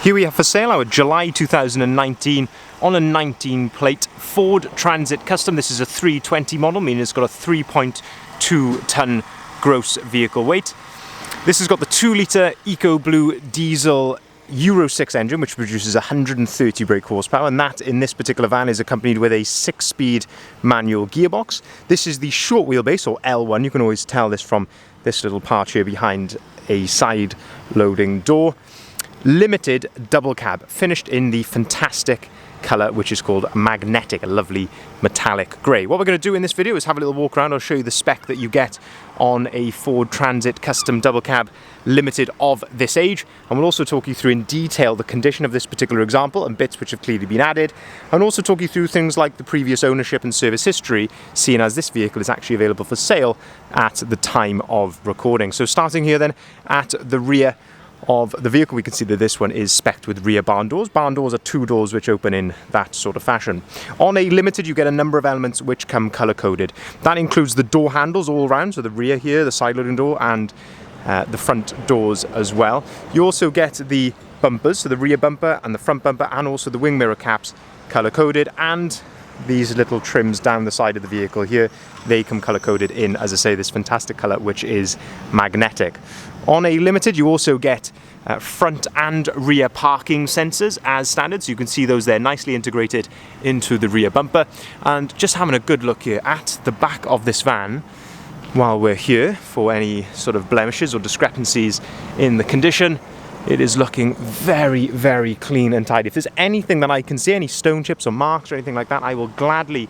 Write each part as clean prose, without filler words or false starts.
Here we have for sale our July 2019 on a 19 plate Ford Transit Custom. This is a 320 model, meaning it's got a 3.2 ton gross vehicle weight. This has got the 2 litre EcoBlue diesel Euro 6 engine, which produces 130 brake horsepower, and that in this particular van is accompanied with a 6-speed manual gearbox. This is the short wheelbase, or L1. You can always tell this from this little part here behind a side loading door. Limited double cab, finished in the fantastic colour which is called magnetic, a lovely metallic grey. What we're going to do in this video is have a little walk around. I'll show you the spec that you get on a Ford Transit Custom double cab limited of this age, and we'll also talk you through in detail the condition of this particular example and bits which have clearly been added, and also talk you through things like the previous ownership and service history, seeing as this vehicle is actually available for sale at the time of recording. So starting here then at the rear of the vehicle, we can see that this one is spec'd with rear barn doors. Barn doors are 2 doors which open in that sort of fashion. On a limited, you get a number of elements which come colour coded. That includes the door handles all around, so the rear here, the side loading door, and the front doors as well. You also get the bumpers, so the rear bumper and the front bumper, and also the wing mirror caps colour coded, and these little trims down the side of the vehicle here, they come colour coded in, as I say, this fantastic colour which is magnetic. On a limited, you also get front and rear parking sensors as standard, so you can see those there nicely integrated into the rear bumper. And just having a good look here at the back of this van while we're here for any sort of blemishes or discrepancies in the condition, it is looking very, very clean and tidy. If there's anything that I can see, any stone chips or marks or anything like that, I will gladly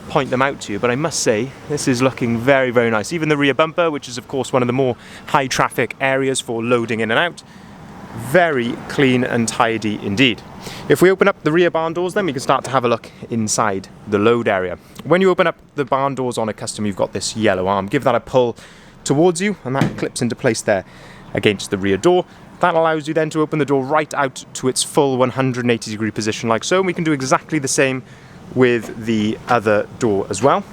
point them out to you, but I must say this is looking very, very nice. Even the rear bumper, which is of course one of the more high traffic areas for loading in and out, very clean and tidy indeed. If we open up the rear barn doors, then we can start to have a look inside the load area. When you open up the barn doors on a Custom, you've got this yellow arm. Give that a pull towards you and that clips into place there against the rear door. That allows you then to open the door right out to its full 180-degree position like so, and we can do exactly the same with the other door as well.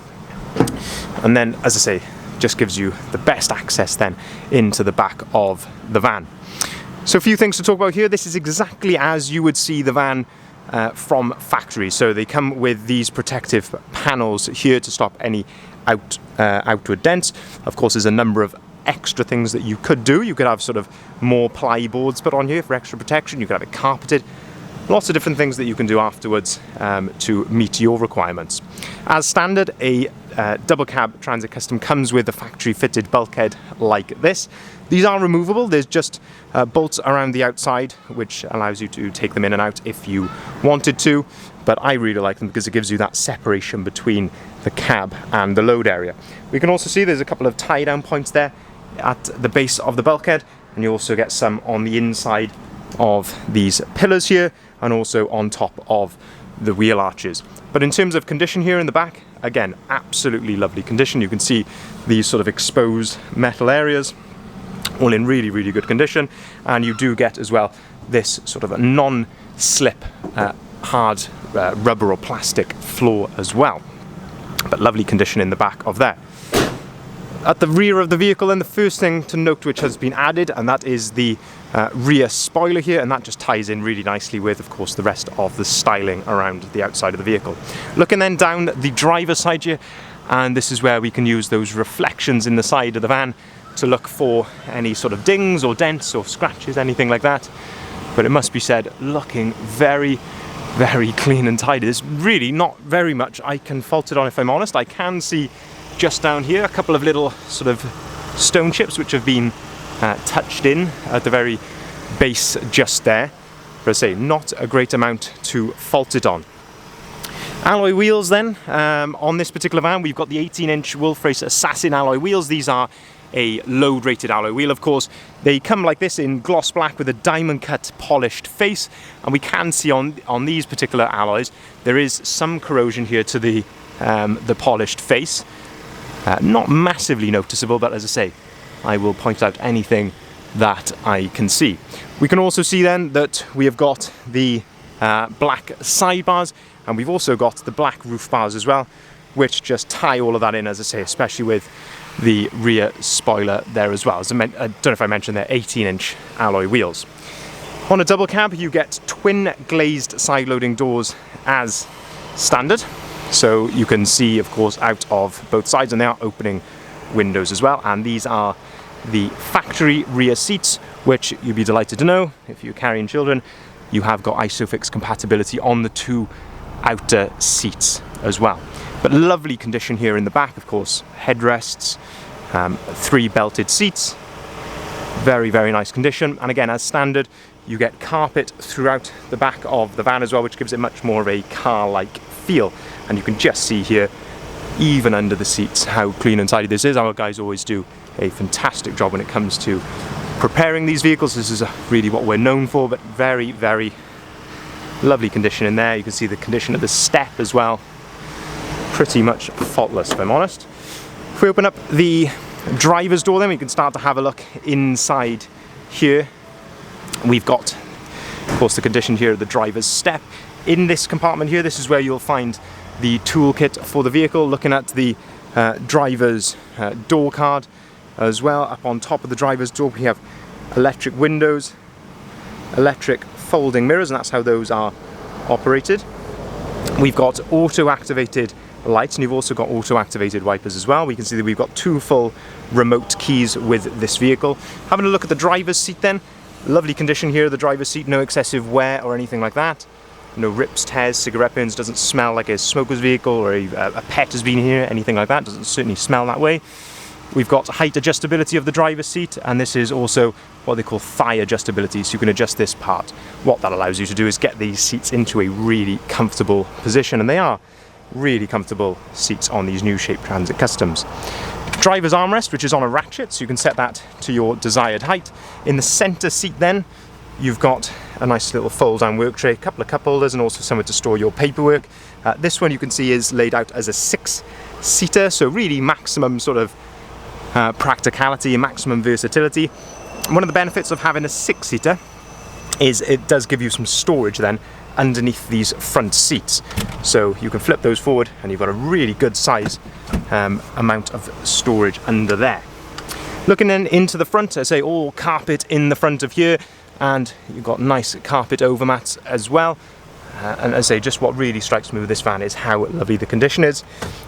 And then, as I say, just gives you the best access then into the back of the van. So a few things to talk about here. This is exactly as you would see the van from factory. So they come with these protective panels here to stop any outward dents. Of course, there's a number of extra things that you could do. You could have sort of more ply boards put on here for extra protection. You could have it carpeted. Lots of different things that you can do afterwards to meet your requirements. As standard, a double cab Transit Custom comes with a factory fitted bulkhead like this. These are removable. There's just bolts around the outside which allows you to take them in and out if you wanted to, but I really like them because it gives you that separation between the cab and the load area. We can also see there's a couple of tie down points there at the base of the bulkhead, and you also get some on the inside of these pillars here and also on top of the wheel arches. But in terms of condition here in the back, again, absolutely lovely condition. You can see these sort of exposed metal areas all in really, really good condition, and you do get as well this sort of a non-slip hard rubber or plastic floor as well, but lovely condition in the back of there. At the rear of the vehicle, then, the first thing to note which has been added, and that is the rear spoiler here, and that just ties in really nicely with, of course, the rest of the styling around the outside of the vehicle. Looking then down the driver's side here, and this is where we can use those reflections in the side of the van to look for any sort of dings or dents or scratches, anything like that. But it must be said, looking very, very clean and tidy. There's really not very much I can fault it on, if I'm honest. I can see just down here a couple of little sort of stone chips which have been touched in at the very base just there, but I say not a great amount to fault it on. Alloy wheels then, on this particular van we've got the 18-inch Wolf-Race Assassin alloy wheels. These are a load rated alloy wheel, of course. They come like this in gloss black with a diamond cut polished face, and we can see on these particular alloys there is some corrosion here to the polished face. Not massively noticeable, but as I say, I will point out anything that I can see. We can also see then that we have got the black sidebars, and we've also got the black roof bars as well, which just tie all of that in, as I say, especially with the rear spoiler there as well. As I don't know if I mentioned, they're 18-inch alloy wheels. On a double cab, you get twin glazed side loading doors as standard. So you can see, of course, out of both sides, and they are opening windows as well. And these are the factory rear seats, which you'll be delighted to know, if you're carrying children, you have got ISOFIX compatibility on the 2 outer seats as well. But lovely condition here in the back, of course, headrests, 3 belted seats, very, very nice condition. And again, as standard, you get carpet throughout the back of the van as well, which gives it much more of a car-like feel. And you can just see here, even under the seats, how clean and tidy this is. Our guys always do a fantastic job when it comes to preparing these vehicles. This is really what we're known for, but very, very lovely condition in there. You can see the condition of the step as well. Pretty much faultless, if I'm honest. If we open up the driver's door, then we can start to have a look inside here. We've got, of course, the condition here of the driver's step. In this compartment here, this is where you'll find the toolkit for the vehicle, looking at the driver's door card as well. Up on top of the driver's door, we have electric windows, electric folding mirrors, and that's how those are operated. We've got auto-activated lights, and you've also got auto-activated wipers as well. We can see that we've got 2 full remote keys with this vehicle. Having a look at the driver's seat then, lovely condition here, the driver's seat, no excessive wear or anything like that. No rips, tears, cigarette burns, doesn't smell like a smoker's vehicle or a pet has been here, anything like that, doesn't certainly smell that way. We've got height adjustability of the driver's seat, and this is also what they call thigh adjustability, so you can adjust this part. What that allows you to do is get these seats into a really comfortable position, and they are really comfortable seats on these new Shape Transit Customs. Driver's armrest, which is on a ratchet, so you can set that to your desired height. In the center seat then, you've got a nice little fold down work tray, a couple of cup holders, and also somewhere to store your paperwork. This one you can see is laid out as a 6-seater, so really maximum sort of practicality and maximum versatility. One of the benefits of having a 6-seater is it does give you some storage then underneath these front seats. So you can flip those forward and you've got a really good size amount of storage under there. Looking then into the front, I say all carpet in the front of here, and you've got nice carpet overmats as well. And as I say, just what really strikes me with this van is how lovely the condition is.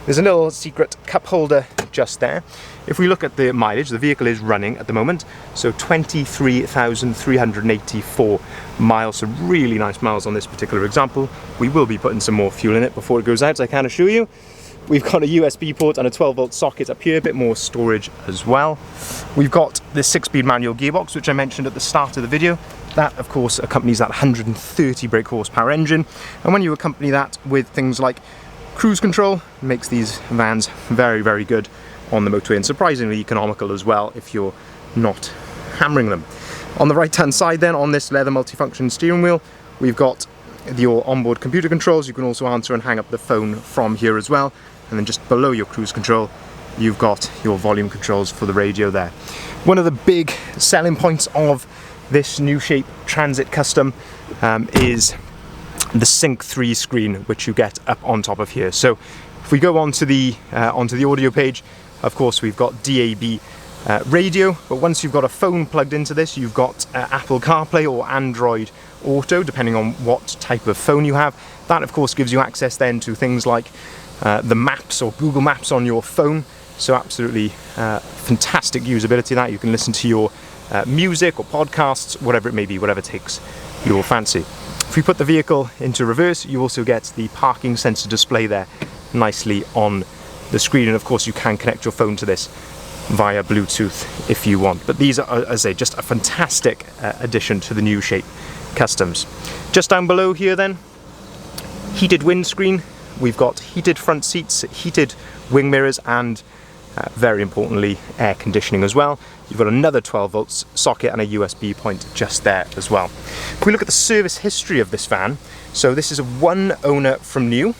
There's a little secret cup holder just there. If we look at the mileage, the vehicle is running at the moment, so 23,384 miles, so really nice miles on this particular example. We will be putting some more fuel in it before it goes out, I can assure you. We've got a USB port and a 12-volt socket up here, a bit more storage as well. We've got this 6-speed manual gearbox, which I mentioned at the start of the video. That, of course, accompanies that 130 brake horsepower engine. And when you accompany that with things like cruise control, it makes these vans very, very good on the motorway, and surprisingly economical as well if you're not hammering them. On the right-hand side then, on this leather multifunction steering wheel, we've got your onboard computer controls. You can also answer and hang up the phone from here as well. And then just below your cruise control, you've got your volume controls for the radio there. One of the big selling points of this new Shape Transit Custom is the Sync 3 screen, which you get up on top of here. So if we go onto the audio page, of course we've got DAB radio, but once you've got a phone plugged into this, you've got Apple CarPlay or Android Auto, depending on what type of phone you have. That, of course, gives you access then to things like the maps or Google Maps on your phone. So absolutely fantastic usability that. You can listen to your music or podcasts, whatever it may be, whatever takes your fancy. If we put the vehicle into reverse, you also get the parking sensor display there nicely on the screen, and of course you can connect your phone to this via Bluetooth if you want. But these are, as I say, just a fantastic addition to the new Shape Customs. Just down below here then, heated windscreen. We've got heated front seats, heated wing mirrors, and very importantly, air conditioning as well. You've got another 12-volt socket and a USB point just there as well. If we look at the service history of this van, so this is a 1 owner from new,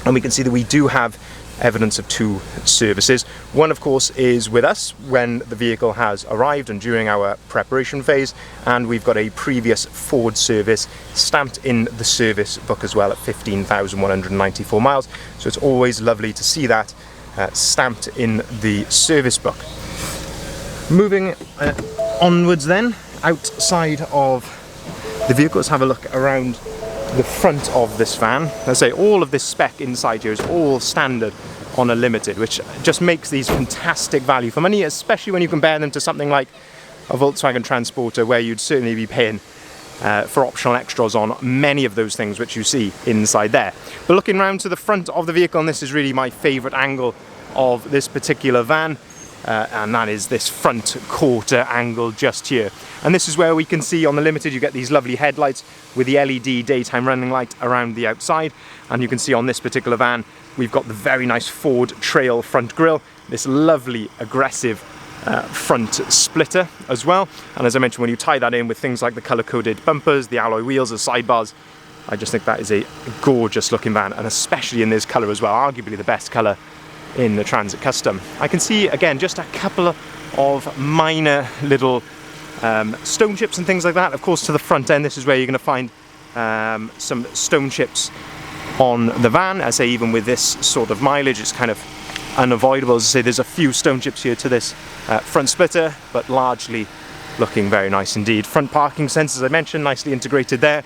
and we can see that we do have evidence of 2 services. One, of course, is with us when the vehicle has arrived and during our preparation phase, and we've got a previous Ford service stamped in the service book as well at 15,194 miles. So it's always lovely to see that stamped in the service book. Moving onwards then, outside of the vehicle. Let's have a look around the front of this van. As I say, all of this spec inside here is all standard on a limited, which just makes these fantastic value for money, especially when you compare them to something like a Volkswagen Transporter, where you'd certainly be paying for optional extras on many of those things which you see inside there. But looking around to the front of the vehicle, and this is really my favourite angle of this particular van, and that is this front quarter angle just here. And this is where we can see on the Limited you get these lovely headlights with the LED daytime running light around the outside, and you can see on this particular van we've got the very nice Ford Trail front grille, this lovely aggressive front splitter as well. And as I mentioned, when you tie that in with things like the colour-coded bumpers, the alloy wheels, the sidebars, I just think that is a gorgeous looking van, and especially in this colour as well, arguably the best colour in the Transit Custom. I can see again just a couple of minor little stone chips and things like that. Of course, to the front end, this is where you're going to find some stone chips on the van. I say, even with this sort of mileage, it's kind of unavoidable. As I say, there's a few stone chips here to this front splitter, but largely looking very nice indeed. Front parking sensors, I mentioned, nicely integrated there.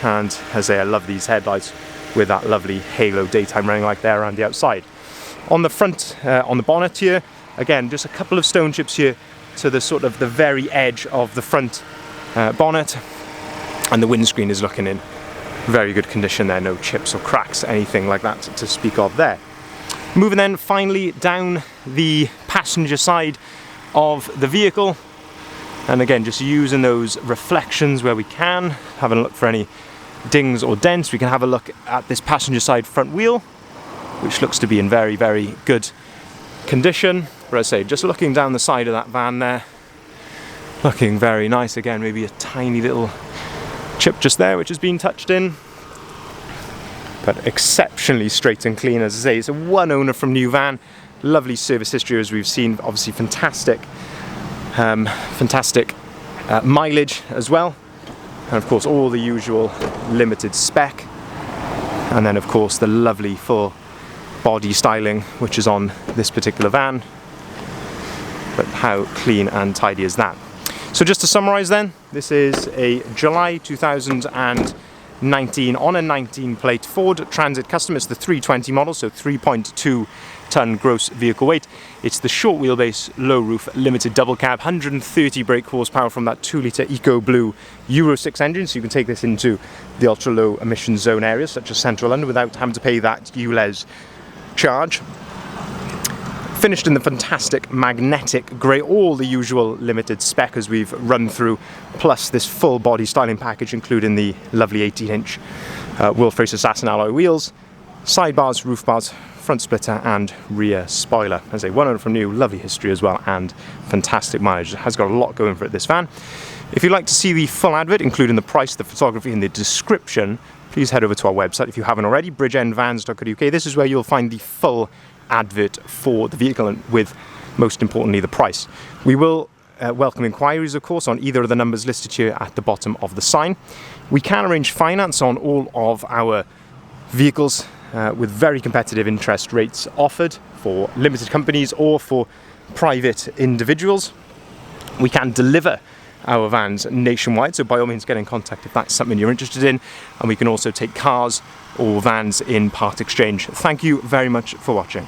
And as I say, I love these headlights with that lovely halo daytime running light there around the outside. On the front, on the bonnet here, again, just a couple of stone chips here to the sort of the very edge of the front bonnet, and the windscreen is looking in very good condition there, no chips or cracks, anything like that to speak of there. Moving then finally down the passenger side of the vehicle, and again just using those reflections where we can, having a look for any dings or dents. We can have a look at this passenger side front wheel, which looks to be in very, very good condition. But as I say, just looking down the side of that van there, looking very nice. Again, maybe a tiny little chip just there which has been touched in, but exceptionally straight and clean. As I say, it's a one owner from new van, lovely service history as we've seen, obviously fantastic mileage as well, and of course all the usual Limited spec, and then of course the lovely full body styling which is on this particular van. But how clean and tidy is that? So just to summarise then, this is a July 2019 on a 19 plate Ford Transit Custom. It's the 320 model, so 3.2 ton gross vehicle weight. It's the short wheelbase, low roof, Limited double cab, 130 brake horsepower from that 2-litre Eco Blue Euro 6 engine, so you can take this into the ultra low emission zone areas such as central London without having to pay that ULEZ charge. Finished in the fantastic magnetic grey, all the usual Limited spec as we've run through, plus this full body styling package including the lovely 18-inch Wolf-Race Assassin alloy wheels, sidebars, roof bars, front splitter and rear spoiler. As I say, one owner from new, lovely history as well, and fantastic mileage. It has got a lot going for it, this van. If you'd like to see the full advert, including the price, the photography and the description, please head over to our website if you haven't already, bridgeendvans.co.uk. This is where you'll find the full advert for the vehicle, and with, most importantly, the price. We will welcome inquiries, of course, on either of the numbers listed here at the bottom of the sign. We can arrange finance on all of our vehicles with very competitive interest rates offered for limited companies or for private individuals. We can deliver our vans nationwide, so by all means get in contact if that's something you're interested in, and we can also take cars or vans in part exchange. Thank you very much for watching.